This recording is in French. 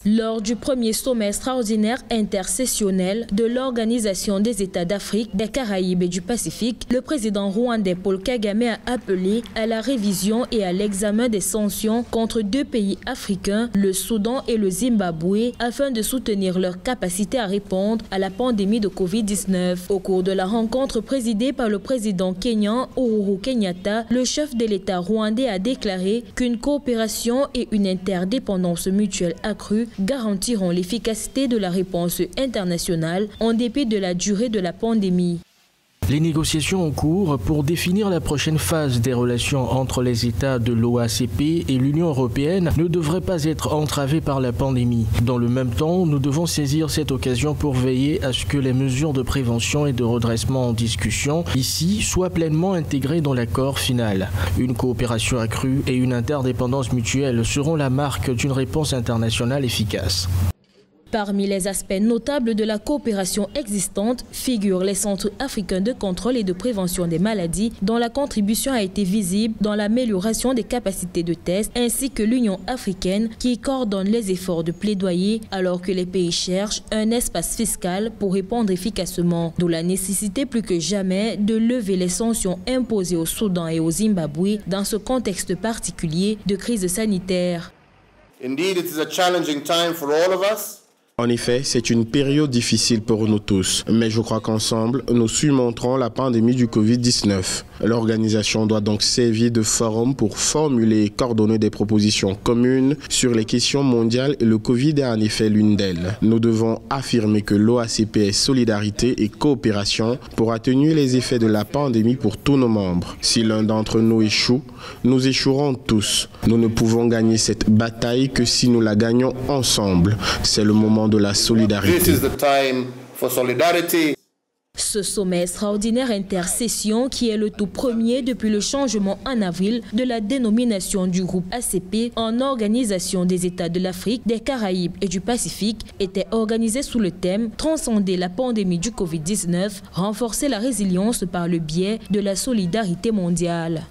Lors du premier sommet extraordinaire intersessionnel de l'Organisation des États d'Afrique, des Caraïbes et du Pacifique, le président rwandais Paul Kagame a appelé à la révision et à l'examen des sanctions contre deux pays africains, le Soudan et le Zimbabwe, afin de soutenir leur capacité à répondre à la pandémie de Covid-19. Au cours de la rencontre présidée par le président kényan Uhuru Kenyatta, le chef de l'État rwandais a déclaré qu'une coopération et une interdépendance mutuelle accrue garantiront l'efficacité de la réponse internationale en dépit de la durée de la pandémie. Les négociations en cours pour définir la prochaine phase des relations entre les États de l'OACP et l'Union européenne ne devraient pas être entravées par la pandémie. Dans le même temps, nous devons saisir cette occasion pour veiller à ce que les mesures de prévention et de redressement en discussion ici soient pleinement intégrées dans l'accord final. Une coopération accrue et une interdépendance mutuelle seront la marque d'une réponse internationale efficace. Parmi les aspects notables de la coopération existante figurent les centres africains de contrôle et de prévention des maladies dont la contribution a été visible dans l'amélioration des capacités de test ainsi que l'Union africaine qui coordonne les efforts de plaidoyer alors que les pays cherchent un espace fiscal pour répondre efficacement. D'où la nécessité plus que jamais de lever les sanctions imposées au Soudan et au Zimbabwe dans ce contexte particulier de crise sanitaire. Indeed, it is a challenging time for all of us. En effet, c'est une période difficile pour nous tous, mais je crois qu'ensemble, nous surmonterons la pandémie du Covid-19. L'organisation doit donc servir de forum pour formuler et coordonner des propositions communes sur les questions mondiales et le Covid est en effet l'une d'elles. Nous devons affirmer que l'OACP est solidarité et coopération pour atténuer les effets de la pandémie pour tous nos membres. Si l'un d'entre nous échoue, nous échouerons tous. Nous ne pouvons gagner cette bataille que si nous la gagnons ensemble. C'est le moment de la solidarité. This is the time for solidarity. Ce sommet extraordinaire intersession qui est le tout premier depuis le changement en avril de la dénomination du groupe ACP en Organisation des États de l'Afrique, des Caraïbes et du Pacifique était organisé sous le thème « Transcender la pandémie du Covid-19, renforcer la résilience par le biais de la solidarité mondiale ».